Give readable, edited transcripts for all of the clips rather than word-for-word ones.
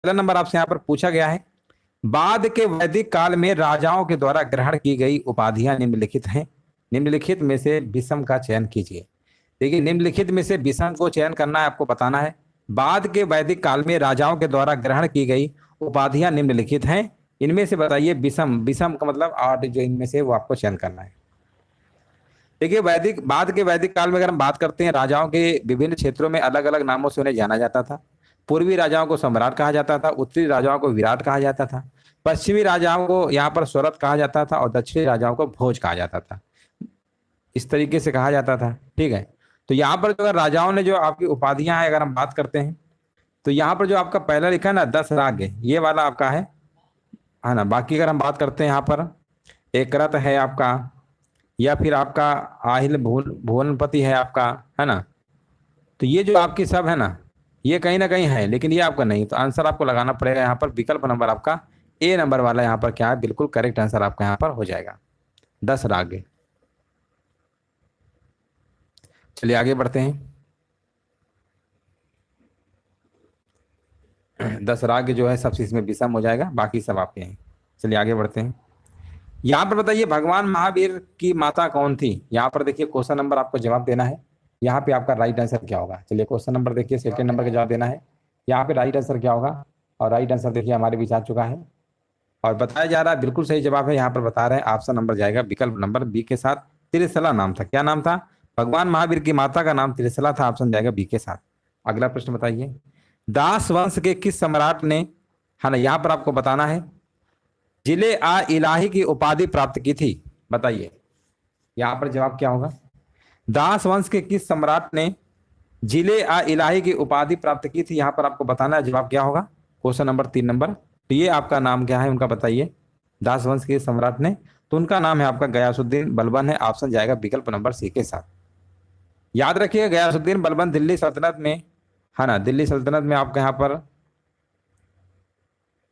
पहला नंबर आपसे यहाँ पर पूछा गया है, बाद के वैदिक काल में राजाओं के द्वारा ग्रहण की गई उपाधियां निम्नलिखित हैं। निम्नलिखित में से विषम का चयन कीजिए। देखिए, निम्नलिखित में से विषम को चयन करना है, आपको बताना है। बाद के वैदिक काल में राजाओं के द्वारा ग्रहण की गई उपाधियां निम्नलिखित हैं, इनमें से बताइए विषम। विषम का मतलब आठ, जो इनमें से वो आपको चयन करना है। देखिए, बाद के वैदिक काल में अगर हम बात करते हैं, राजाओं के विभिन्न क्षेत्रों में अलग अलग नामों से उन्हें जाना जाता था। पूर्वी राजाओं को सम्राट कहा जाता था, उत्तरी राजाओं को विराट कहा जाता था, पश्चिमी राजाओं को यहाँ पर स्वरत कहा जाता था, और दक्षिणी राजाओं को भोज कहा जाता था। इस तरीके से कहा जाता था, ठीक है। तो यहाँ पर जो राजाओं ने जो आपकी उपाधियां हैं, अगर हम बात करते हैं, तो यहाँ पर जो आपका पहला लिखा है ना, 10 राग, ये वाला आपका है ना। बाकी अगर हम बात करते हैं यहाँ पर, एक रथ है आपका, या फिर आपका आहिल भुवनपति है आपका, है ना। तो ये जो आपकी सब है ना, ये कहीं ना कहीं है, लेकिन ये आपका नहीं। तो आंसर आपको लगाना पड़ेगा यहाँ पर विकल्प नंबर आपका ए नंबर वाला, यहाँ पर क्या है, बिल्कुल करेक्ट आंसर आपका यहाँ पर हो जाएगा, 10 राग। चलिए आगे बढ़ते हैं। 10 राग जो है सबसे इसमें विषम हो जाएगा, बाकी सब आपके हैं। चलिए आगे बढ़ते हैं। यहाँ पर बताइए, भगवान महावीर की माता कौन थी। यहाँ पर देखिए, क्वेश्चन नंबर आपको जवाब देना है। यहाँ पे आपका राइट आंसर क्या होगा। चलिए क्वेश्चन नंबर देखिए, सेकंड नंबर का जवाब देना है। यहाँ पे राइट आंसर क्या होगा, और राइट आंसर देखिए हमारे बीच आ चुका है, और बताया जा रहा है बिल्कुल सही जवाब है। यहाँ पर बता रहे हैं ऑप्शन नंबर जाएगा विकल्प नंबर बी के साथ। त्रिशला नाम था, क्या नाम था, भगवान महावीर की माता का नाम त्रिशला था। ऑप्शन जाएगा बी के साथ। अगला प्रश्न बताइए, दास वंश के किस सम्राट ने, है ना, यहाँ पर आपको बताना है, जिले आ इलाही की उपाधि प्राप्त की थी। बताइए यहाँ पर जवाब क्या होगा। दास वंश के किस सम्राट ने जिले आ इलाही की उपाधि प्राप्त की थी, यहाँ पर आपको बताना है जवाब क्या होगा। क्वेश्चन नंबर 3 नंबर, तो ये आपका नाम क्या है उनका, बताइए। दास वंश के सम्राट ने, तो उनका नाम है आपका गयासुद्दीन बलबन है। ऑप्शन जाएगा विकल्प नंबर सी के साथ। याद रखिए, गयासुद्दीन बलबन दिल्ली सल्तनत में, है ना, दिल्ली सल्तनत में आपका यहाँ पर,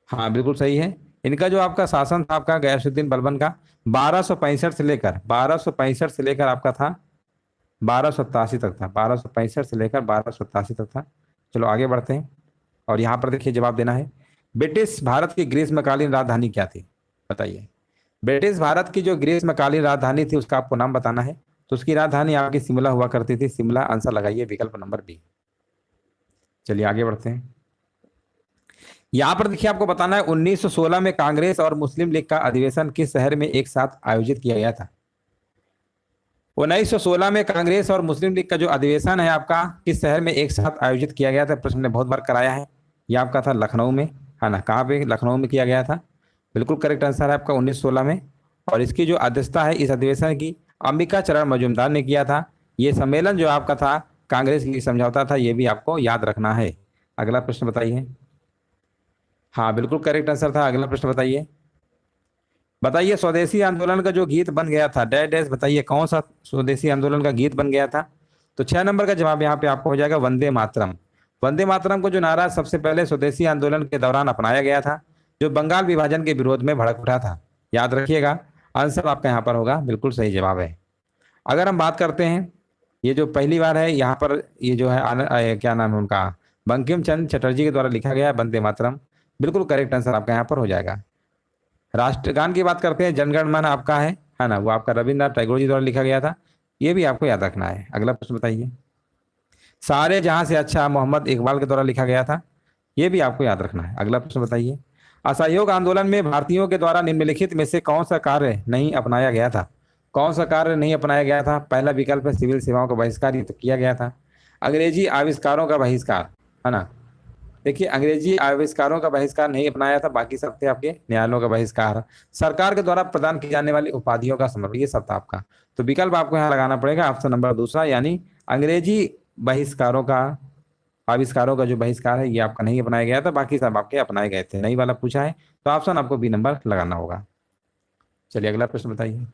हाँ बिल्कुल सही है। इनका जो आपका शासन था आपका गयासुद्दीन बलबन का, 1265 से लेकर आपका था 1287 तक था। 1265 से लेकर 1287 तक था। चलो आगे बढ़ते हैं, और यहाँ पर देखिए जवाब देना है, ब्रिटिश भारत की ग्रीष्मकालीन राजधानी क्या थी। बताइए, ब्रिटिश भारत की जो ग्रीष्मकालीन राजधानी थी उसका आपको नाम बताना है। तो उसकी राजधानी आपकी शिमला हुआ करती थी, शिमला। आंसर लगाइए विकल्प नंबर बी। चलिए आगे बढ़ते हैं। यहाँ पर देखिए आपको बताना है, 1916 में कांग्रेस और मुस्लिम लीग का अधिवेशन किस शहर में एक साथ आयोजित किया गया था। 1916 में कांग्रेस और मुस्लिम लीग का जो अधिवेशन है आपका, किस शहर में एक साथ आयोजित किया गया था। प्रश्न ने बहुत बार कराया है। यह आपका था लखनऊ में, है ना। कहाँ पे, लखनऊ में किया गया था। बिल्कुल करेक्ट आंसर है आपका 1916 में। और इसकी जो अध्यक्षता है इस अधिवेशन की, अंबिका चरण मजूमदार ने किया था। ये सम्मेलन जो आपका था कांग्रेस की समझौता था, ये भी आपको याद रखना है। अगला प्रश्न बताइए। हाँ बिल्कुल करेक्ट आंसर था। अगला प्रश्न बताइए। बताइए, स्वदेशी आंदोलन का जो गीत बन गया था, डैश डैश, बताइए कौन सा स्वदेशी आंदोलन का गीत बन गया था। तो 6 नंबर का जवाब यहाँ पे आपको हो जाएगा वंदे मातरम। वंदे मातरम को जो नारा सबसे पहले स्वदेशी आंदोलन के दौरान अपनाया गया था, जो बंगाल विभाजन के विरोध में भड़क उठा था। याद रखिएगा, आंसर आपका यहाँ पर होगा, बिल्कुल सही जवाब है। अगर हम बात करते हैं, ये जो पहली बार है यहाँ पर, ये जो है क्या नाम है उनका, बंकिम चंद्र चटर्जी के द्वारा लिखा गया है वंदे मातरम। बिल्कुल करेक्ट आंसर आपका यहाँ पर हो जाएगा। राष्ट्रगान की बात करते हैं, जनगण मन आपका है ना, वो आपका रविन्द्रनाथ टैगोर जी द्वारा लिखा गया था। ये भी आपको याद रखना है। अगला प्रश्न बताइए। सारे जहां से अच्छा मोहम्मद इकबाल के द्वारा लिखा गया था। ये भी आपको याद रखना है। अगला प्रश्न बताइए। असहयोग आंदोलन में भारतीयों के द्वारा निम्नलिखित में से कौन सा कार्य नहीं अपनाया गया था। कौन सा कार्य नहीं अपनाया गया था। पहला विकल्प है सिविल सेवाओं का बहिष्कार, ये तो किया गया था। अंग्रेजी आविष्कारों का बहिष्कार, है ना। देखिए, अंग्रेजी आविष्कारों का बहिष्कार नहीं अपनाया था, बाकी सब थे आपके न्यायालयों का बहिष्कार, सरकार के द्वारा प्रदान की जाने वाली उपाधियों का समर्पण, ये सब था आपका। तो विकल्प आपको यहाँ लगाना पड़ेगा ऑप्शन नंबर दूसरा, यानी अंग्रेजी बहिष्कारों का, आविष्कारों का जो बहिष्कार है ये आपका नहीं अपनाया गया था, बाकी सब आपके अपनाए गए थे। नहीं वाला पूछा है तो ऑप्शन आपको बी नंबर लगाना होगा। चलिए अगला प्रश्न बताइए।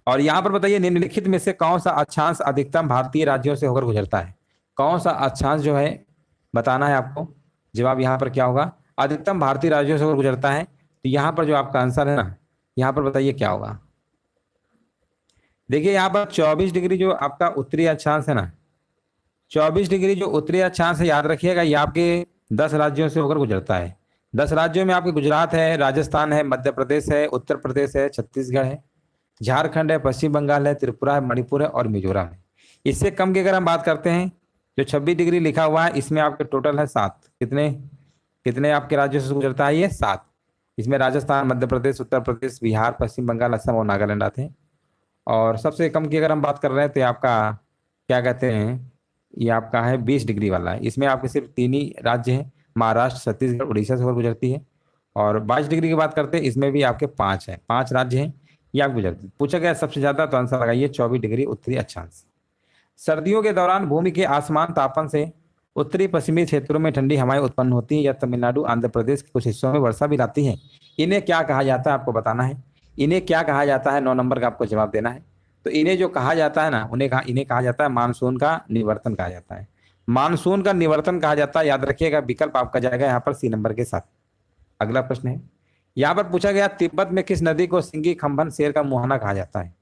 और यहाँ पर बताइए, निम्नलिखित में से कौन सा अक्षांश अधिकतम भारतीय राज्यों से होकर गुजरता है। कौन सा अक्षांश जो है बताना है आपको। जवाब यहाँ पर क्या होगा, अधिकतम भारतीय राज्यों से होकर गुजरता है। तो यहाँ पर जो आपका आंसर है ना, यहाँ पर बताइए क्या होगा। देखिए यहाँ पर 24 डिग्री जो आपका उत्तरी अक्षांश है ना, 24 डिग्री जो उत्तरी अक्षांश है, याद रखिएगा ये आपके 10 राज्यों से होकर गुजरता है। 10 राज्यों में आपके गुजरात है, राजस्थान है, मध्य प्रदेश है, उत्तर प्रदेश है, छत्तीसगढ़ है, झारखंड है, पश्चिम बंगाल है, त्रिपुरा है, मणिपुर है और मिजोरम है। इससे कम की अगर हम बात करते हैं, जो 26 डिग्री लिखा हुआ है इसमें आपके टोटल है 7। कितने कितने आपके राज्यों से गुजरता है ये? 7। इसमें राजस्थान, मध्य प्रदेश, उत्तर प्रदेश, बिहार, पश्चिम बंगाल, असम और नागालैंड आते हैं। और सबसे कम की अगर हम बात कर रहे हैं तो ये आपका क्या कहते हैं, ये आपका है 20 डिग्री वाला है। इसमें आपके सिर्फ 3 ही राज्य हैं, महाराष्ट्र, छत्तीसगढ़, उड़ीसा से होकर गुजरती है। और 22 डिग्री की बात करते हैं, इसमें भी आपके 5 हैं, 5 राज्य हैं, ये आप गुजरती है। पूछा गया सबसे ज्यादा, तो आंसर लगाइए 24 डिग्री उत्तरी अक्षांश। सर्दियों के दौरान भूमि के आसमान तापन से उत्तरी पश्चिमी क्षेत्रों में ठंडी हवाएं उत्पन्न होती हैं या तमिलनाडु, आंध्र प्रदेश के कुछ हिस्सों में वर्षा भी लाती हैं। इन्हें क्या कहा जाता है आपको बताना है। इन्हें क्या कहा जाता है, 9 नंबर का आपको जवाब देना है। तो इन्हें जो कहा जाता है ना, इन्हें कहा जाता है मानसून का निवर्तन कहा जाता है। मानसून का निवर्तन कहा जाता है, याद रखिएगा। विकल्प आपका जाएगा यहाँ पर सी नंबर के साथ। अगला प्रश्न है, यहाँ पर पूछा गया तिब्बत में किस नदी को सिंगी खंभन शेर का मुहाना कहा जाता है?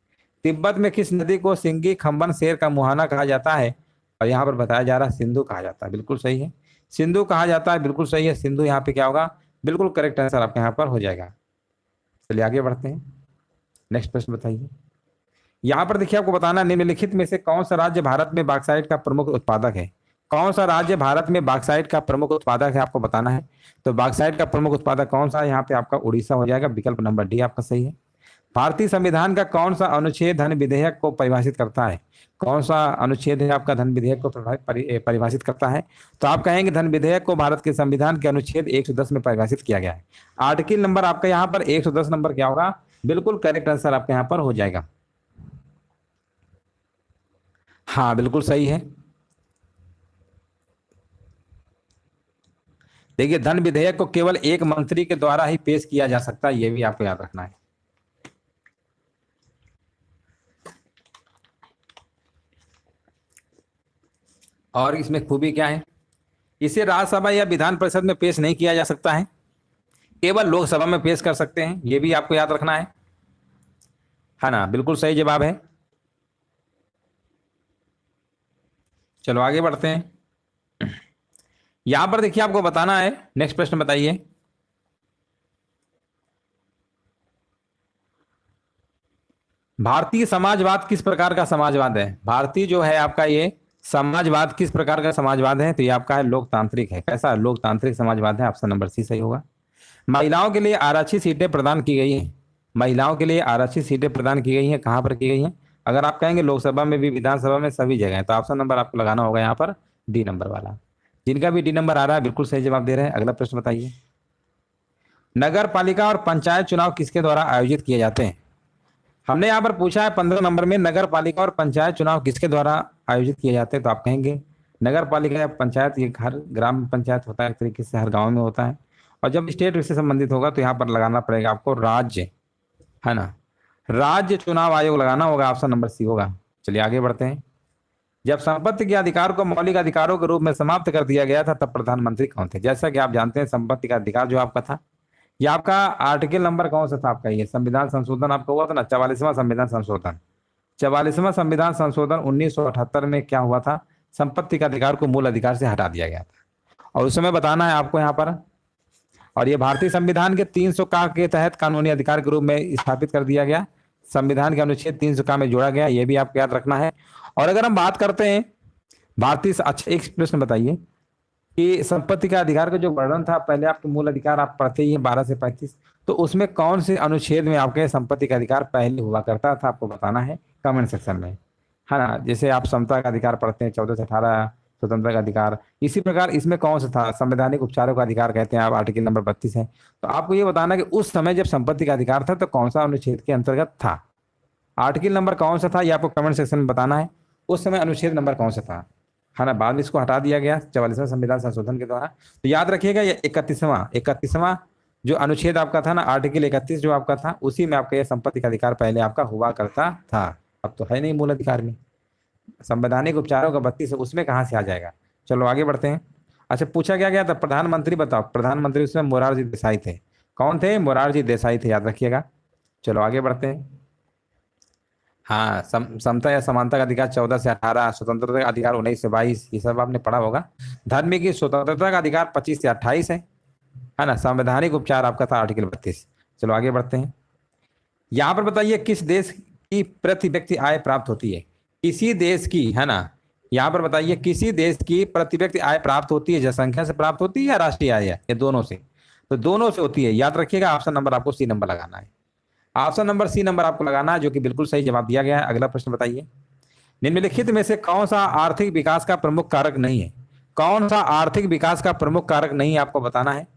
तिब्बत में किस नदी को सिंगी खंभन शेर का मुहाना कहा जाता है? और यहाँ पर बताया जा रहा है सिंधु कहा जाता है। बिल्कुल सही है, सिंधु कहा जाता है, बिल्कुल सही है। सिंधु यहाँ पे क्या होगा, बिल्कुल करेक्ट आंसर आपके यहाँ पर हो जाएगा। चलिए आगे बढ़ते हैं, नेक्स्ट प्रश्न बताइए। यहाँ पर देखिए आपको बताना, निम्नलिखित में से कौन सा राज्य भारत में बॉक्साइट का प्रमुख उत्पादक है? कौन सा राज्य भारत में बॉक्साइट का प्रमुख उत्पादक है, आपको बताना है। तो बॉक्साइट का प्रमुख उत्पादक कौन सा है? यहाँ पे आपका उड़ीसा हो जाएगा। विकल्प नंबर डी आपका सही है। भारतीय संविधान का कौन सा अनुच्छेद धन विधेयक को परिभाषित करता है? कौन सा अनुच्छेद है आपका धन विधेयक को परिभाषित करता है? तो आप कहेंगे धन विधेयक को भारत के संविधान के अनुच्छेद 110 में परिभाषित किया गया है। आर्टिकल नंबर आपका यहाँ पर 110 नंबर क्या होगा? बिल्कुल करेक्ट आंसर आपके यहाँ पर हो जाएगा। हाँ बिल्कुल सही है। देखिए धन विधेयक को केवल एक मंत्री के द्वारा ही पेश किया जा सकता है, यह भी आपको याद रखना है। और इसमें खूबी क्या है, इसे राज्यसभा या विधान परिषद में पेश नहीं किया जा सकता है, केवल लोकसभा में पेश कर सकते हैं, यह भी आपको याद रखना है ना। बिल्कुल सही जवाब है। चलो आगे बढ़ते हैं। यहां पर देखिए आपको बताना है, नेक्स्ट प्रश्न बताइए। भारतीय समाजवाद किस प्रकार का समाजवाद है? भारतीय जो है आपका ये समाजवाद किस प्रकार का समाजवाद है? तो ये आपका है लोकतांत्रिक है। कैसा? लोकतांत्रिक समाजवाद है। ऑप्शन नंबर सी सही होगा। महिलाओं के लिए आरक्षित सीटें प्रदान की गई हैं। महिलाओं के लिए आरक्षित सीटें प्रदान की गई हैं, कहां पर की गई हैं? अगर आप कहेंगे लोकसभा में भी, विधानसभा में, सभी जगह है, तो ऑप्शन नंबर आपको लगाना होगा यहाँ पर डी नंबर वाला। जिनका भी डी नंबर आ रहा है बिल्कुल सही जवाब दे रहे हैं। अगला प्रश्न बताइए। नगर पालिका और पंचायत चुनाव किसके द्वारा आयोजित किए जाते हैं? हमने यहाँ पर पूछा है 15 नंबर में, नगर पालिका और पंचायत चुनाव किसके द्वारा आयोजित किए जाते हैं? तो आप कहेंगे नगर पालिका या पंचायत, ये हर ग्राम पंचायत होता है एक तरीके से, हर गांव में होता है। और जब स्टेट से संबंधित होगा तो यहाँ पर लगाना पड़ेगा आपको राज्य, है ना, राज्य चुनाव आयोग लगाना होगा। ऑप्शन नंबर सी होगा। चलिए आगे बढ़ते हैं। जब संपत्ति के अधिकार को मौलिक अधिकारों के रूप में समाप्त कर दिया गया था तब प्रधानमंत्री कौन थे? जैसा कि आप जानते हैं संपत्ति का अधिकार जो आपका था, ये आपका आर्टिकल नंबर कौन सा था आपका? ये संविधान संशोधन आपका हुआ था ना, 44वां संविधान संशोधन। 44वां संविधान संशोधन 1978 में क्या हुआ था? संपत्ति का अधिकार को मूल अधिकार से हटा दिया गया था। और उस समय बताना है आपको यहाँ पर। और ये भारतीय संविधान के 300 का के तहत कानूनी अधिकार के रूप में स्थापित कर दिया गया। संविधान के अनुच्छेद 300 का में जोड़ा गया, ये भी आपको याद रखना है। और अगर हम बात करते हैं भारतीय, अच्छा एक प्रश्न बताइए कि संपत्ति का अधिकार का जो वर्णन था, पहले आपके मूल अधिकार आप पढ़ते ही हैं 12 से 35, तो उसमें कौन से अनुच्छेद में आपके संपत्ति का अधिकार पहले हुआ करता था? आपको बताना है कमेंट सेक्शन में, है ना। जैसे आप समता का अधिकार पढ़ते हैं 14 से 18, स्वतंत्रता का अधिकार, इसी प्रकार इसमें कौन सा था? संवैधानिक उपचारों का अधिकार कहते हैं आप, आर्टिकल नंबर 32 है। तो आपको ये बताना कि उस समय जब संपत्ति का अधिकार था तो कौन सा अनुच्छेद के अंतर्गत था, आर्टिकल नंबर कौन सा था, ये आपको कमेंट सेक्शन में बताना है। उस समय अनुच्छेद नंबर कौन सा था, है ना। बाद में इसको हटा दिया गया 44वां संविधान संशोधन के द्वारा। तो याद रखिएगा ये 31वां जो अनुच्छेद आपका था ना, आर्टिकल 31 जो आपका था, उसी में आपका यह संपत्ति का अधिकार पहले आपका हुआ करता था। अब तो है नहीं मूल अधिकार में, संवैधानिक उपचारों का 32 उसमें कहाँ से आ जाएगा। चलो आगे बढ़ते हैं। अच्छा पूछा क्या गया था, प्रधानमंत्री बताओ। प्रधानमंत्री उसमें मोरारजी देसाई थे। कौन थे? मोरारजी देसाई थे, याद रखिएगा। चलो आगे बढ़ते हैं। हाँ, समता या समानता का अधिकार 14 से 18, स्वतंत्रता का अधिकार 19 से 22, ये सब आपने पढ़ा होगा। धर्म की स्वतंत्रता का अधिकार 25 से 28 है ना। संवैधानिक उपचार आपका था आर्टिकल 32। चलो आगे बढ़ते हैं। यहाँ पर बताइए किस देश की प्रति व्यक्ति आय प्राप्त होती है। किसी देश की, है ना, यहाँ पर बताइए किसी देश की प्रति व्यक्ति आय प्राप्त होती है, जनसंख्या से प्राप्त होती है या राष्ट्रीय आय है, ये दोनों से। तो दोनों से होती है, याद रखिएगा। ऑप्शन नंबर आपको सी नंबर लगाना है। ऑप्शन नंबर सी नंबर आपको लगाना है, जो कि बिल्कुल सही जवाब दिया गया है। अगला प्रश्न बताइए, निम्नलिखित में से कौन सा आर्थिक विकास का प्रमुख कारक नहीं है। कौन सा आर्थिक विकास का प्रमुख कारक नहीं है, आपको बताना है।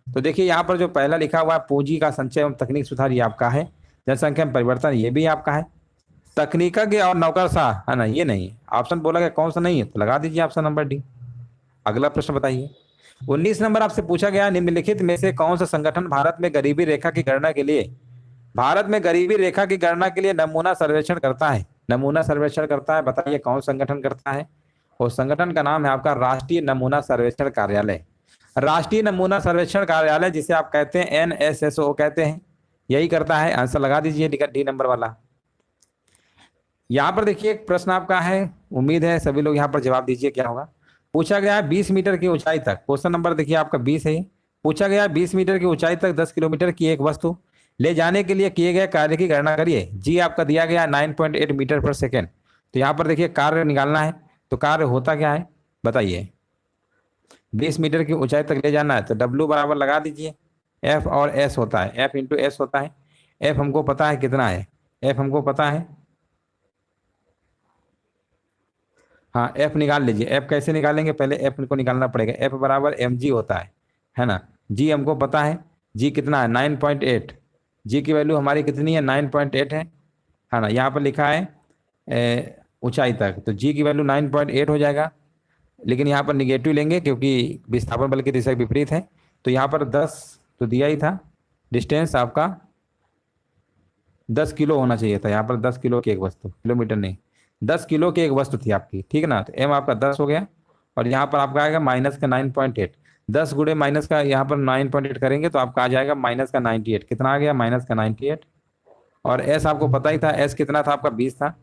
तो देखिए यहाँ पर जो पहला लिखा हुआ है पूंजी का संचय एवं तकनीक सुधार, ये आपका है। जनसंख्या में परिवर्तन, ये भी आपका है। तकनीकज्ञ और नौकरशाह, है ना, ये नहीं। ऑप्शन बोला गया कौन सा नहीं है, तो लगा दीजिए ऑप्शन नंबर डी। अगला प्रश्न बताइए, 19 नंबर आपसे पूछा गया, निम्नलिखित में से कौन सा संगठन भारत में गरीबी रेखा की गणना के लिए नमूना सर्वेक्षण करता है। नमूना सर्वेक्षण करता है, बताइए कौन संगठन करता है। उस संगठन का नाम है आपका राष्ट्रीय नमूना सर्वेक्षण कार्यालय। राष्ट्रीय नमूना सर्वेक्षण कार्यालय, जिसे आप कहते हैं NSSO कहते हैं, यही करता है। आंसर लगा दीजिए डी नंबर वाला। यहाँ पर देखिए एक प्रश्न आपका है, उम्मीद है सभी लोग यहाँ पर जवाब दीजिए क्या होगा। पूछा गया है 20 मीटर की ऊंचाई तक, क्वेश्चन नंबर देखिए आपका 20 है। पूछा गया 20 मीटर की ऊंचाई तक 10 किलोमीटर की एक वस्तु ले जाने के लिए किए गए कार्य की गणना करिए। जी आपका दिया गया 9.8 मीटर पर सेकेंड। तो यहाँ पर देखिए कार्य निकालना है, तो कार्य होता क्या है बताइए। 20 मीटर की ऊंचाई तक ले जाना है, तो W बराबर लगा दीजिए F और S होता है, F इंटू S होता है। F हमको पता है कितना है, F हमको पता है, हाँ F निकाल लीजिए। F कैसे निकालेंगे, पहले F को निकालना पड़ेगा। F बराबर mg होता है ना। G हमको पता है, G कितना है 9.8। G की वैल्यू हमारी कितनी है 9.8 है ना। यहाँ पर लिखा है ऊंचाई तक, तो G की वैल्यू 9.8 हो जाएगा। लेकिन यहाँ पर निगेटिव लेंगे क्योंकि विस्थापन बल की दिशा विपरीत है। तो यहाँ पर 10 तो दिया ही था, डिस्टेंस आपका 10 किलो होना चाहिए था। यहाँ पर 10 किलो की एक वस्तु, किलोमीटर नहीं, 10 किलो की एक वस्तु थी आपकी, ठीक है ना। तो m आपका 10 हो गया, और यहाँ पर आपका आएगा माइनस का 9.8। 10 गुणे माइनस का यहाँ पर 9.8 करेंगे तो आपका आ जाएगा माइनस का 98। कितना आ गया माइनस का 98। और s आपको पता ही था, s कितना था आपका 20 था।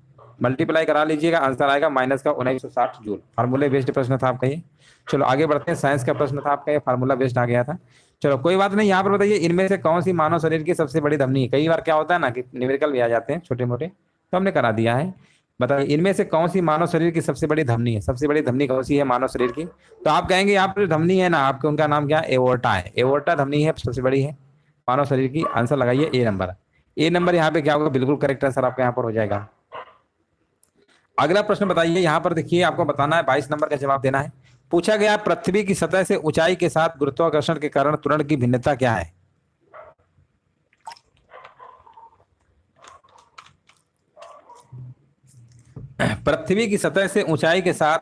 मल्टीप्लाई करा लीजिएगा, आंसर आएगा माइनस का 1960 जूल। फार्मूले बेस्ड प्रश्न था आपका ये। चलो आगे बढ़ते हैं, साइंस का प्रश्न था आपका ये, फार्मूला बेस्ड आ गया था। चलो कोई बात नहीं। यहाँ पर बताइए इनमें से कौन सी मानव शरीर की सबसे बड़ी धमनी है। कई बार क्या होता है ना कि न्यूमेरिकल भी आ जाते हैं छोटे मोटे, तो हमने करा दिया है। बताइए इनमें से कौन सी मानव शरीर की सबसे बड़ी धमनी है। सबसे बड़ी धमनी कौन सी है मानव शरीर की, तो आप कहेंगे यहाँ पर धमनी है ना आपके, उनका नाम क्या है, एओर्टा है। एओर्टा धमनी है, सबसे बड़ी है मानव शरीर की। आंसर लगाइए ए नंबर। ए नंबर यहाँ पे क्या होगा, बिल्कुल करेक्ट आंसर आपका यहाँ पर हो जाएगा। अगला प्रश्न बताइए, यहाँ पर देखिए आपको बताना है, 22 नंबर का जवाब देना है। पूछा गया पृथ्वी की सतह से ऊंचाई के साथ गुरुत्वाकर्षण के कारण त्वरण की भिन्नता क्या है। पृथ्वी की सतह से ऊंचाई के साथ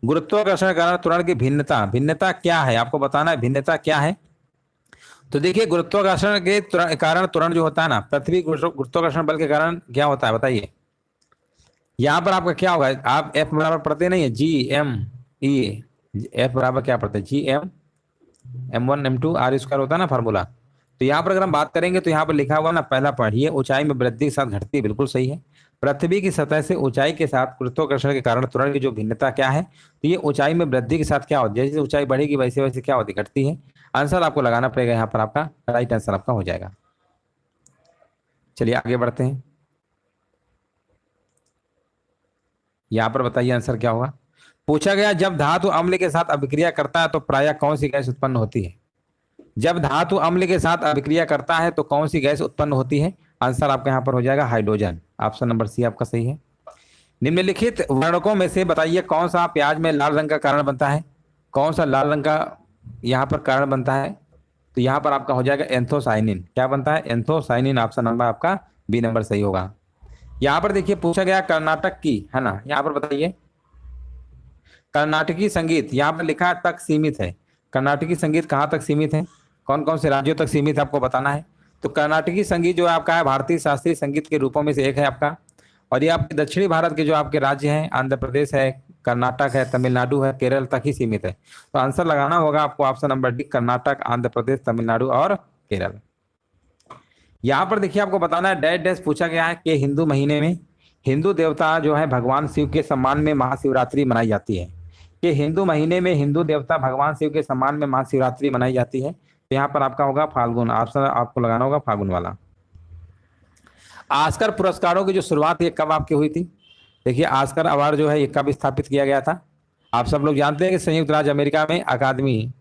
गुरुत्वाकर्षण के कारण त्वरण की भिन्नता क्या है, आपको बताना है भिन्नता क्या है। तो देखिए गुरुत्वाकर्षण के कारण त्वरण जो होता है ना, पृथ्वी गुरुत्वाकर्षण बल के कारण क्या होता है बताइए। यहाँ पर आपका क्या होगा, आप F बराबर पढ़ते नहीं है, GME। F बराबर क्या पढ़ते हैं, GM M1 M2 R square होता है ना फार्मूला। तो यहाँ पर अगर हम बात करेंगे तो यहाँ पर लिखा हुआ ना, पहला पॉइंट, ये ऊंचाई में वृद्धि के साथ घटती है, बिल्कुल सही है। पृथ्वी की सतह से ऊंचाई के साथ गुरुत्वाकर्षण के कारण त्वरण की जो भिन्नता क्या है, तो ये ऊंचाई में वृद्धि के साथ क्या होती है, जैसे ऊंचाई बढ़ेगी वैसे वैसे क्या होती, घटती है। आंसर आपको लगाना पड़ेगा, यहाँ पर आपका राइट आंसर आपका हो जाएगा। चलिए आगे बढ़ते हैं। यहाँ पर बताइए आंसर क्या होगा। पूछा गया जब धातु अम्ल के साथ अभिक्रिया करता है तो प्रायः कौन सी गैस उत्पन्न होती है। जब धातु अम्ल के साथ अभिक्रिया करता है तो कौन सी गैस उत्पन्न होती है। आंसर आपका यहाँ पर हो जाएगा हाइड्रोजन। ऑप्शन नंबर सी आपका सही है। निम्नलिखित वर्णकों में से बताइए कौन सा प्याज में लाल रंग का कारण बनता है। कौन सा लाल रंग का यहाँ पर कारण बनता है, तो यहाँ पर आपका हो जाएगा एंथोसाइनिन। क्या बनता है, एंथोसाइनिन। ऑप्शन नंबर आपका बी नंबर सही होगा। यहाँ पर देखिए पूछा गया कर्नाटक की, है ना, यहाँ पर बताइए कर्नाटकी संगीत यहाँ पर लिखा तक सीमित है। कर्नाटकी संगीत कहाँ तक सीमित है, कौन कौन से राज्यों तक सीमित है, आपको बताना है। तो कर्नाटकी संगीत जो है आपका है भारतीय शास्त्रीय संगीत के रूपों में से एक है आपका। और ये आपके दक्षिणी भारत के जो आपके राज्य हैं, आंध्र प्रदेश है, कर्नाटक है, तमिलनाडु है, केरल तक ही सीमित है। तो आंसर लगाना होगा आपको option number D, Karnataka, Andhra Pradesh, Tamil Nadu और केरल। यहाँ पर देखिए आपको बताना है डैश डैश पूछा गया है कि हिंदू देवता जो है भगवान शिव के सम्मान में महाशिवरात्रि मनाई जाती है, कि हिंदू महीने में हिंदू देवता भगवान शिव के सम्मान में महाशिवरात्रि मनाई जाती है? तो यहाँ पर आपका होगा फाल्गुन, ऑप्शन आपको लगाना होगा फाल्गुन वाला। ऑस्कर पुरस्कारों की जो शुरुआत ये कब आपकी हुई थी? देखिए ऑस्कर अवार्ड जो है ये कब स्थापित किया गया था? आप सब लोग जानते हैं कि संयुक्त राज्य अमेरिका में अकादमी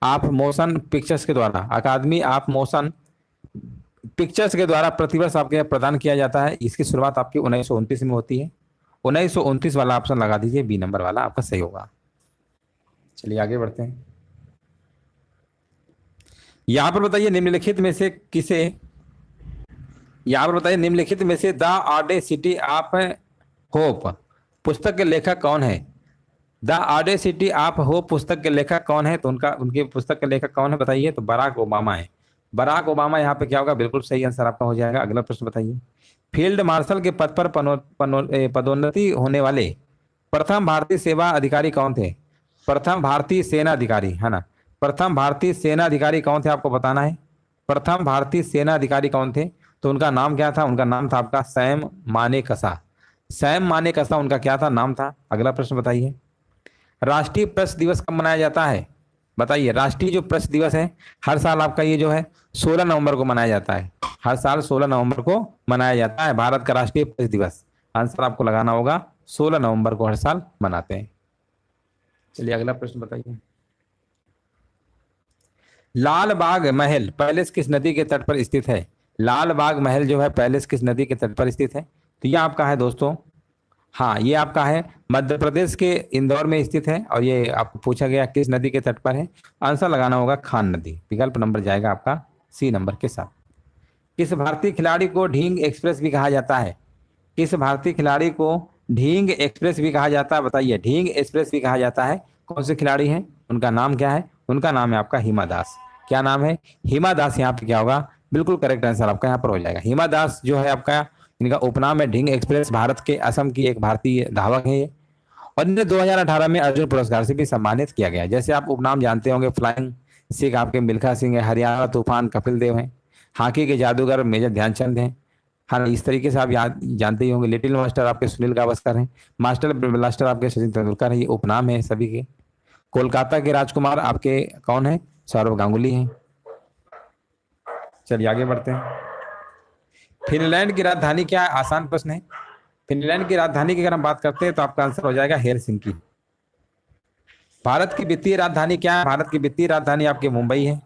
ऑफ मोशन पिक्चर्स के द्वारा, अकादमी ऑफ मोशन पिक्चर्स के द्वारा प्रतिवर्ष आपके प्रदान किया जाता है। इसकी शुरुआत आपकी 1929 में होती है। 1929 वाला ऑप्शन लगा दीजिए, बी नंबर वाला आपका सही होगा। चलिए आगे बढ़ते हैं। यहां पर बताइए निम्नलिखित में से किसे, यहां पर बताइए निम्नलिखित में से द ऑडेसिटी ऑफ होप पुस्तक के लेखक कौन है? द ऑडेसिटी ऑफ होप पुस्तक के लेखक कौन है? तो उनकी पुस्तक के लेखक कौन है बताइए? तो बराक ओबामा है। बराक ओबामा यहाँ पे क्या होगा? बिल्कुल सही आंसर आपका हो जाएगा। अगला प्रश्न बताइए। फील्ड मार्शल के पद पर पदोन्नति होने वाले प्रथम भारतीय सेवा अधिकारी कौन थे? प्रथम भारतीय सेना अधिकारी, है ना, प्रथम भारतीय सेना अधिकारी कौन थे आपको बताना है। प्रथम भारतीय सेना अधिकारी कौन थे? तो उनका नाम क्या था? उनका नाम था आपका सैम मानेकशॉ। सैम मानेकशॉ उनका क्या था? नाम था। अगला प्रश्न बताइए। राष्ट्रीय प्रेस दिवस कब मनाया जाता है? बताइए। राष्ट्रीय जो प्रेस दिवस है हर साल आपका ये जो है 16 नवंबर को मनाया जाता है। हर साल 16 नवंबर को मनाया जाता है भारत का राष्ट्रीय प्रेस दिवस। आंसर आपको लगाना होगा 16 नवंबर को हर साल मनाते हैं। चलिए अगला प्रश्न बताइए। लाल बाग महल पैलेस किस नदी के तट पर स्थित है? लाल बाग महल जो है पैलेस किस नदी के तट पर स्थित है? तो ये आपका है दोस्तों, हाँ ये आपका है मध्य प्रदेश के इंदौर में स्थित है। और ये आपको पूछा गया किस नदी के तट पर है? आंसर लगाना होगा खान नदी। विकल्प नंबर जाएगा आपका सी नंबर के साथ। किस भारतीय खिलाड़ी को ढींग एक्सप्रेस भी कहा जाता है? किस भारतीय खिलाड़ी को ढींग एक्सप्रेस भी कहा जाता है? बताइए। ढींग एक्सप्रेस भी कहा जाता है, कौन से खिलाड़ी हैं? उनका नाम क्या है? उनका नाम है आपका हिमा दास। क्या नाम है? हिमा दास। यहाँ पे क्या होगा? बिल्कुल करेक्ट आंसर आपका यहाँ पर हो जाएगा। हिमा दास जो है आपका, इनका उपनाम है ढींग एक्सप्रेस। भारत के असम की एक भारतीय धावक है ये, और इन्हें 2018 में अर्जुन पुरस्कार से भी सम्मानित किया गया। जैसे आप उपनाम जानते होंगे, फ्लाइंग सिख आपके मिल्खा सिंह है, हरियाणा तूफान कपिल देव हैं, हॉकी के जादूगर मेजर ध्यानचंद हैं। हाँ इस तरीके से आप जानते ही होंगे। लिटिल मास्टर आपके सुनील गावस्कर हैं, मास्टर ब्लास्टर आपके सचिन तेंदुलकर हैं। ये उपनाम है सभी के। कोलकाता के राजकुमार आपके कौन है? सौरव गांगुली हैं। चलिए आगे बढ़ते हैं। फिनलैंड की राजधानी क्या है? आसान प्रश्न है। फिनलैंड की राजधानी की अगर हम बात करते हैं तो आपका आंसर हो जाएगा हेलसिंकी। भारत की वित्तीय राजधानी क्या है? भारत की वित्तीय राजधानी आपकी मुंबई है।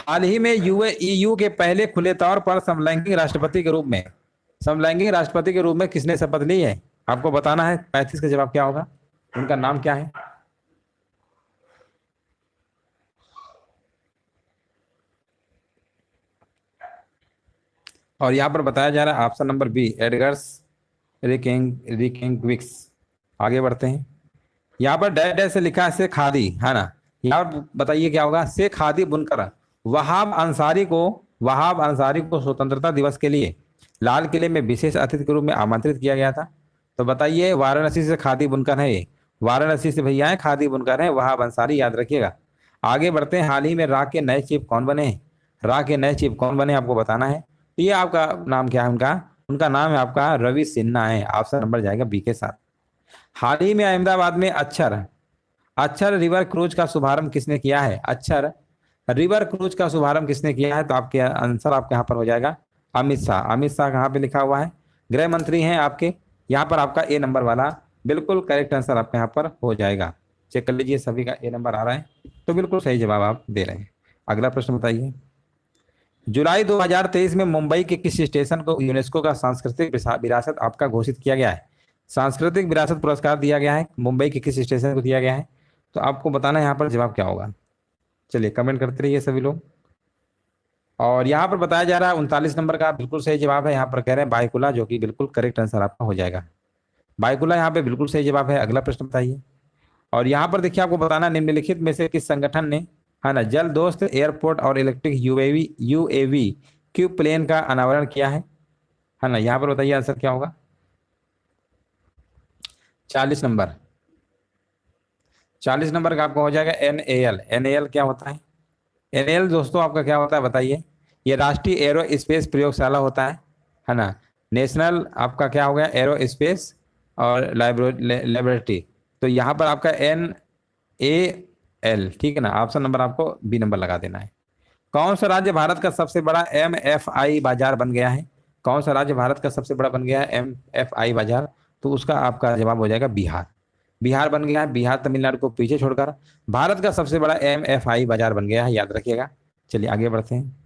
हाल ही में ईयू के पहले खुले तौर पर समलैंगिक राष्ट्रपति के रूप में, समलैंगिक राष्ट्रपति के रूप में किसने शपथ ली है? आपको बताना है। 35 का जवाब क्या होगा? उनका नाम क्या है? और यहाँ पर बताया जा रहा है ऑप्शन नंबर बी, एडगर्स रिकेंगविक्स। आगे बढ़ते हैं। यहाँ पर डैश डैश से लिखा है से खादी, है ना। यहाँ पर बताइए क्या होगा? से खादी बुनकर वहाब अंसारी को स्वतंत्रता दिवस के लिए लाल किले में विशेष अतिथि के रूप में आमंत्रित किया गया था। तो बताइए वाराणसी से खादी बुनकर है ये, वाराणसी से भैया है खादी बुनकर है वहाब अंसारी, याद रखिएगा। आगे बढ़ते हैं। हाल ही में रा के नए चीफ कौन बने हैं? रा के नए चीफ कौन बने आपको बताना है। तो ये आपका नाम क्या है? उनका नाम है आपका रवि सिन्हा है। ऑप्शन नंबर जाएगा बी के साथ। हाल ही में अहमदाबाद में अक्षर रिवर क्रूज का शुभारंभ किसने किया है? अक्षर रिवर क्रूज का शुभारंभ किसने किया है? तो आपके आंसर आपके यहाँ पर हो जाएगा अमित शाह। अमित शाह कहाँ पे लिखा हुआ है? गृह मंत्री हैं आपके। यहाँ पर आपका ए नंबर वाला बिल्कुल करेक्ट आंसर आपके यहाँ पर हो जाएगा। चेक कर लीजिए सभी का ए नंबर आ रहा है, तो बिल्कुल सही जवाब आप दे रहे हैं। अगला प्रश्न बताइए। जुलाई 2023 में मुंबई के किस स्टेशन को यूनेस्को का सांस्कृतिक विरासत आपका घोषित किया गया है? सांस्कृतिक विरासत पुरस्कार दिया गया है, मुंबई के किस स्टेशन को दिया गया है? तो आपको बताना है यहाँ पर जवाब क्या होगा। चलिए कमेंट करते रहिए सभी लोग। और यहाँ पर बताया जा रहा है 39 नंबर का बिल्कुल सही जवाब है। यहाँ पर कह रहे हैं बायकुला, जो कि बिल्कुल करेक्ट आंसर आपका हो जाएगा। बायकुला यहाँ पे बिल्कुल सही जवाब है। अगला प्रश्न बताइए। और यहाँ पर देखिए आपको बताना निम्नलिखित में से किस संगठन ने, है ना, जल दोस्त एयरपोर्ट और इलेक्ट्रिक यूएवी क्यूब प्लेन का अनावरण किया है ना। यहाँ पर बताइए आंसर क्या होगा। 40 नंबर का आपका हो जाएगा NAL। NAL क्या होता है? NAL दोस्तों आपका क्या होता है बताइए। ये राष्ट्रीय एरो स्पेस प्रयोगशाला होता है ना। नेशनल आपका क्या हो गया, एरो स्पेस और लेबोरेटरी। तो यहाँ पर आपका NAL, ठीक है ना। ऑप्शन नंबर आपको बी नंबर लगा देना है। कौन सा राज्य भारत का सबसे बड़ा MFI बाजार बन गया है? कौन सा राज्य भारत का सबसे बड़ा बन गया है MFI बाजार? तो उसका आपका जवाब हो जाएगा बिहार। बिहार बन गया है। बिहार तमिलनाडु को पीछे छोड़कर भारत का सबसे बड़ा MFI बाजार बन गया है, याद रखिएगा। चलिए आगे बढ़ते हैं।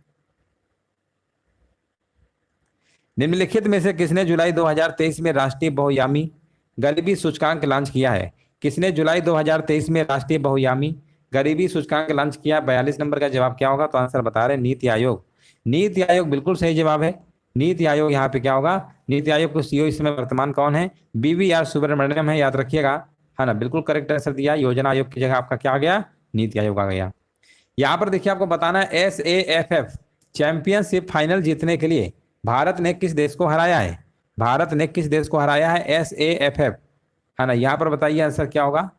निम्नलिखित में से किसने जुलाई 2023 में राष्ट्रीय बहुयामी गरीबी सूचकांक लॉन्च किया है? किसने जुलाई 2023 में राष्ट्रीय बहुयामी गरीबी सूचकांक लॉन्च किया? 42 नंबर का जवाब क्या होगा? तो आंसर बता रहे हैं नीति आयोग। नीति आयोग बिल्कुल सही जवाब है। नीति आयोग यहाँ पे क्या होगा? नीति आयोग को CEO इस समय वर्तमान कौन है? BVR सुब्रमण्यम है, याद रखिएगा, है ना। बिल्कुल करेक्ट आंसर दिया। योजना आयोग की जगह आपका क्या आ गया? नीति आयोग आ गया। यहाँ पर देखिए आपको बताना है SAFF चैंपियनशिप फाइनल जीतने के लिए भारत ने किस देश को हराया है? भारत ने किस देश को हराया है? SAFF, है ना। यहाँ पर बताइए आंसर क्या होगा।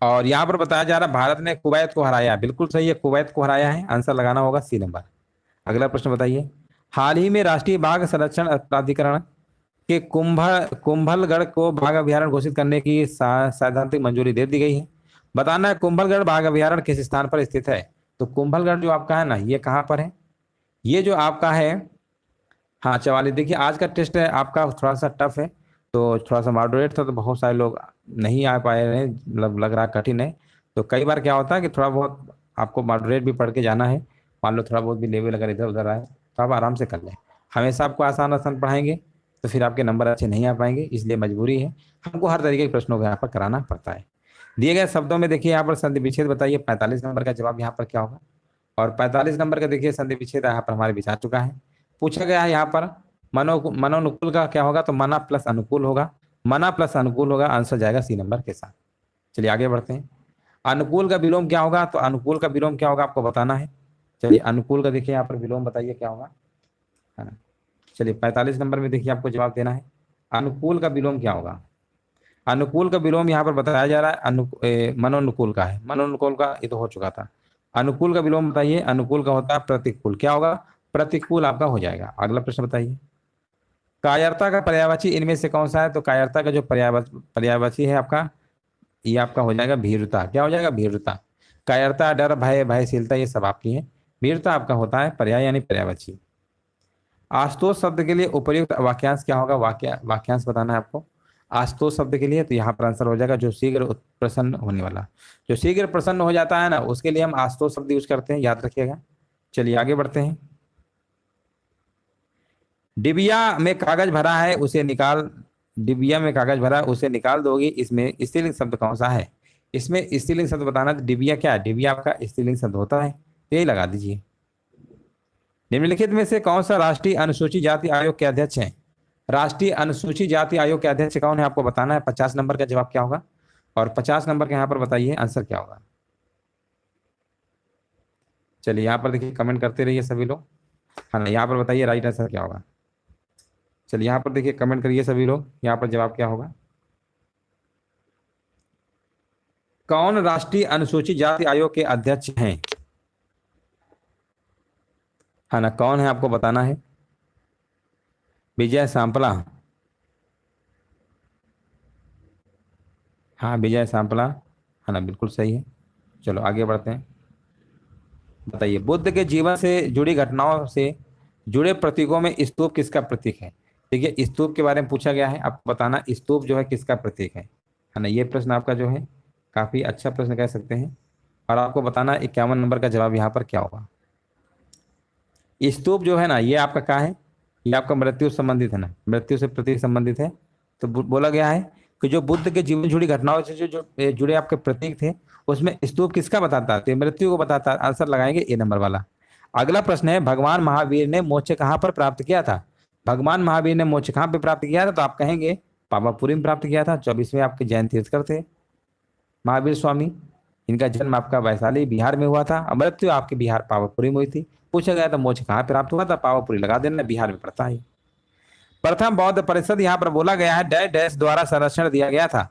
और यहाँ पर बताया जा रहा है भारत ने कुवैत को हराया है। बिल्कुल सही है, कुवैत को हराया है। आंसर लगाना होगा C नंबर। अगला प्रश्न बताइए। हाल ही में राष्ट्रीय बाघ संरक्षण प्राधिकरण के कुंभलगढ़ को बाघ अभ्यारण्य घोषित करने की सैद्धांतिक मंजूरी दे दी गई है। बताना है कुंभलगढ़ बाघ अभ्यारण्य किस स्थान पर स्थित है? तो कुंभलगढ़ जो आपका है ना, ये कहाँ पर है? ये जो आपका है, हाँ 44। देखिए आज का टेस्ट है आपका थोड़ा सा टफ है, तो थोड़ा सा मॉडरेट था, तो बहुत सारे लोग नहीं आ पाए हैं, मतलब लग रहा कठिन है। तो कई बार क्या होता है कि थोड़ा बहुत आपको मॉडरेट भी पढ़ के जाना है। मान लो थोड़ा बहुत भी लेवल अगर इधर उधर आए तो आप आराम से कर लें। हमेशा आपको आसान आसान पढ़ाएंगे तो फिर आपके नंबर अच्छे नहीं आ पाएंगे, इसलिए मजबूरी है हमको हर तरीके के प्रश्नों को यहाँ पर कराना पड़ता है। दिए गए शब्दों में देखिए यहाँ पर संधि विच्छेद बताइए। 45 नंबर का जवाब यहाँ पर क्या होगा? और 45 नंबर का देखिए संधि विच्छेद यहाँ पर हमारे बीच आ चुका है। पूछा गया है यहाँ पर मनोनुकूल का क्या होगा? तो मना प्लस अनुकूल होगा। मना प्लस अनुकूल होगा, आंसर जाएगा C नंबर के साथ। चलिए आगे बढ़ते हैं। अनुकूल का विलोम क्या होगा? तो अनुकूल का विलोम क्या होगा आपको बताना है। चलिए अनुकूल का देखिए यहाँ पर विलोम बताइए क्या होगा, है ना। चलिए 45 नंबर में देखिए आपको जवाब देना है। अनुकूल का विलोम क्या होगा? अनुकूल का विलोम यहाँ पर बताया जा रहा है मनोनुकूल का है। मनोनुकूल का ये तो हो चुका था। अनुकूल का विलोम बताइए। अनुकूल का होता है प्रतिकूल। क्या होगा? प्रतिकूल आपका हो जाएगा। अगला प्रश्न बताइए। कायरता का पर्यायवाची इनमें से कौन सा है? तो कायरता का जो पर्यायवाची है आपका, ये आपका हो जाएगा भीरुता। क्या हो जाएगा? भीरुता। कायरता, डर, भय, भयशीलता, ये सब आपकी है। भीरुता आपका होता है पर्याय यानी पर्यायवाची। आशुतोष शब्द के लिए उपयुक्त वाक्यांश क्या होगा? वाक्यांश बताना है आपको आशुतोष शब्द के लिए। तो यहाँ पर आंसर हो जाएगा जो शीघ्र प्रसन्न होने वाला। जो शीघ्र प्रसन्न हो जाता है ना, उसके लिए हम आशुतोष शब्द यूज करते हैं, याद रखिएगा। चलिए आगे बढ़ते हैं। डिबिया में कागज भरा है उसे निकाल। डिबिया में कागज भरा है उसे निकाल दोगी, इसमें स्त्रीलिंग शब्द कौन सा है? इसमें स्त्रीलिंग शब्द बताना। तो डिबिया क्या है? डिबिया आपका स्त्रीलिंग शब्द होता है, यही लगा दीजिए। निम्नलिखित में से कौन सा राष्ट्रीय अनुसूचित जाति आयोग के अध्यक्ष हैं? राष्ट्रीय अनुसूचित जाति आयोग के अध्यक्ष कौन है आपको बताना है। 50 नंबर का जवाब क्या होगा? और 50 नंबर के यहाँ पर बताइए आंसर क्या होगा। चलिए यहाँ पर देखिए कमेंट करते रहिए सभी लोग, है ना। यहाँ पर बताइए राइट आंसर क्या होगा। चलिए यहाँ पर देखिए कमेंट करिए सभी लोग, यहाँ पर जवाब क्या होगा। कौन राष्ट्रीय अनुसूचित जाति आयोग के अध्यक्ष हैं, है ना। कौन है आपको बताना है। विजय सांपला। हाँ विजय सांपला, है ना, बिल्कुल सही है। चलो आगे बढ़ते हैं। बताइए बुद्ध के जीवन से जुड़ी घटनाओं से जुड़े प्रतीकों में स्तूप किसका प्रतीक है? देखिए स्तूप के बारे में पूछा गया है, आपको बताना स्तूप जो है किसका प्रतीक है ना। ये प्रश्न आपका जो है काफी अच्छा प्रश्न कह सकते हैं। और आपको बताना 51 नंबर का जवाब यहाँ पर क्या होगा। स्तूप जो है ना, ये आपका क्या है? ये आपका मृत्यु संबंधित है ना, मृत्यु से प्रतीक संबंधित है। तो बोला गया है कि जो बुद्ध के जीवन जुड़ी घटनाओं से जो जुड़े आपके प्रतीक थे, उसमें स्तूप किसका बताता है? तो मृत्यु को बताता है। आंसर लगाएंगे A नंबर वाला। अगला प्रश्न है भगवान महावीर ने मोक्ष कहाँ पर प्राप्त किया था? भगवान महावीर ने मोक्ष कहाँ पे प्राप्त किया था? तो आप कहेंगे पावापुरी में प्राप्त किया था। 24वें आपके जैन तीर्थकर थे महावीर स्वामी। इनका जन्म आपका वैशाली बिहार में हुआ था, और मृत्यु आपके बिहार पावापुरी में हुई थी। पूछा गया था मोक्ष कहाँ प्राप्त हुआ था? पावापुरी लगा देना, बिहार में पड़ता है। प्रथम बौद्ध परिषद यहाँ पर बोला गया है डैश डैश द्वारा संरक्षण दिया गया था।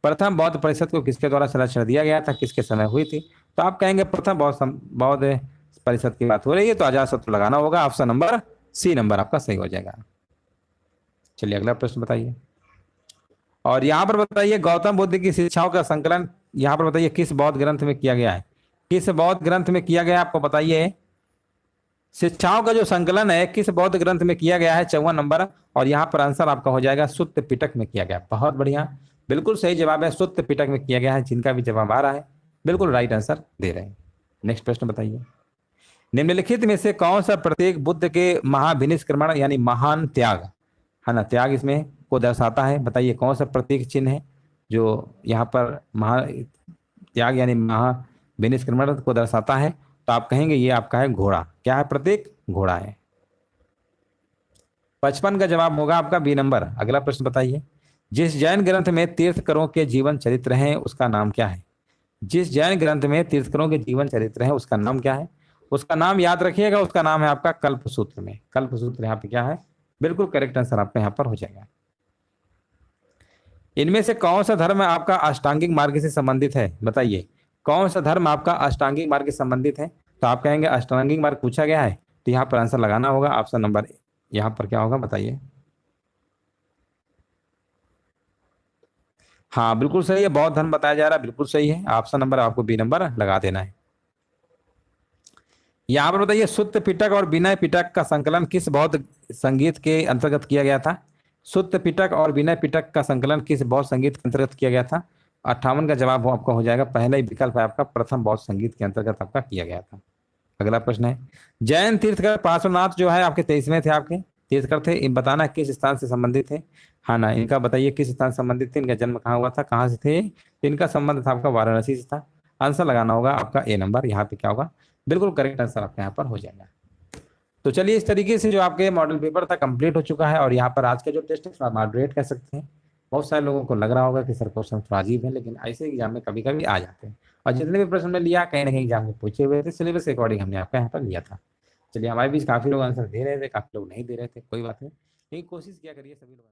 प्रथम बौद्ध परिषद को किसके द्वारा संरक्षण दिया गया था, किसके समय हुई थी? तो आप कहेंगे प्रथम बौद्ध परिषद की बात हो रही है, तो अजातशत्रु लगाना होगा। ऑप्शन नंबर सी नंबर आपका सही हो जाएगा। चलिए अगला प्रश्न बताइए। और यहाँ पर बताइए गौतम बुद्ध की शिक्षाओं का संकलन यहाँ पर बताइए किस बौद्ध ग्रंथ में किया गया है? किस बौद्ध ग्रंथ में किया गया है आपको बताइए। शिक्षाओं का जो संकलन है किस बौद्ध ग्रंथ में किया गया है? 54 नंबर। और यहाँ पर आंसर आपका हो जाएगा सुत्त पिटक में किया गया। बहुत बढ़िया, बिल्कुल सही जवाब है, सुत्त पिटक में किया गया है। जिनका भी जवाब आ रहा है बिल्कुल राइट आंसर दे रहे हैं। नेक्स्ट प्रश्न बताइए। निम्नलिखित में से कौन सा प्रतीक बुद्ध के महाविनिष्क्रमण यानी महान त्याग, है ना, त्याग इसमें को दर्शाता है? बताइए कौन सा प्रतीक चिन्ह है जो यहाँ पर महा त्याग यानी महाविनिष्क्रमण को दर्शाता है? तो आप कहेंगे ये आपका है घोड़ा। क्या है प्रतीक? घोड़ा है। 55 का जवाब होगा आपका बी नंबर। अगला प्रश्न बताइए। जिस जैन ग्रंथ में तीर्थकरों के जीवन चरित्र हैं उसका नाम क्या है? जिस जैन ग्रंथ में तीर्थकरों के जीवन चरित्र हैं उसका नाम क्या है? उसका नाम याद रखिएगा, उसका नाम है आपका कल्पसूत्र में। कल्पसूत्र यहाँ पे क्या है? बिल्कुल करेक्ट आंसर आपका यहाँ पर हो जाएगा। इनमें से कौन सा धर्म आपका अष्टांगिक मार्ग से संबंधित है? बताइए कौन सा धर्म आपका अष्टांगिक मार्ग से संबंधित है? तो आप कहेंगे अष्टांगिक मार्ग पूछा गया है, तो यहाँ पर आंसर लगाना होगा। ऑप्शन नंबर यहाँ पर क्या होगा बताइए। हाँ बिल्कुल सही है, बौद्ध धर्म बताया जा रहा है, बिल्कुल सही है। ऑप्शन नंबर आपको बी नंबर लगा देना है। यहाँ पर बताइए सुत्त पिटक और विनय पिटक का संकलन किस बौद्ध संगीत के अंतर्गत किया गया था? सुत्त पिटक और विनय पिटक का संकलन किस बौद्ध संगीत के अंतर्गत किया गया था? 58 का जवाब आपका हो जाएगा। पहला ही विकल्प है आपका प्रथम बौद्ध संगीत के अंतर्गत आपका किया गया था। अगला प्रश्न है। जैन तीर्थकर पार्श्वनाथ जो है आपके 23वें थे, आपके तीर्थकर थे, इन बताना किस स्थान से संबंधित थे? हाँ ना, इनका बताइए किस स्थान से संबंधित थे, इनका जन्म कहाँ हुआ था, कहाँ से थे? तो इनका संबंध था आपका वाराणसी से था। आंसर लगाना होगा आपका ए नंबर। यहाँ पे क्या होगा? बिल्कुल करेक्ट आंसर आपका यहाँ पर हो जाएगा। तो चलिए इस तरीके से जो आपके मॉडल पेपर था कंप्लीट हो चुका है। और यहाँ पर आज का जो टेस्ट है थोड़ा मॉडरेट कह सकते हैं। बहुत सारे लोगों को लग रहा होगा कि सर क्वेश्चन थोड़ा अजीब है, लेकिन ऐसे एग्जाम में कभी कभी आ जाते हैं। और जितने भी प्रश्न में लिया कहीं ना कहीं एग्जाम में पूछे हुए थे, सिलेबस के अकॉर्डिंग हमने आपका यहाँ पर लिया था। चलिए हमारे बीच काफी लोग आंसर दे रहे थे, काफी लोग नहीं दे रहे थे, कोई बात नहीं, लेकिन कोशिश किया करिए सभी लोग।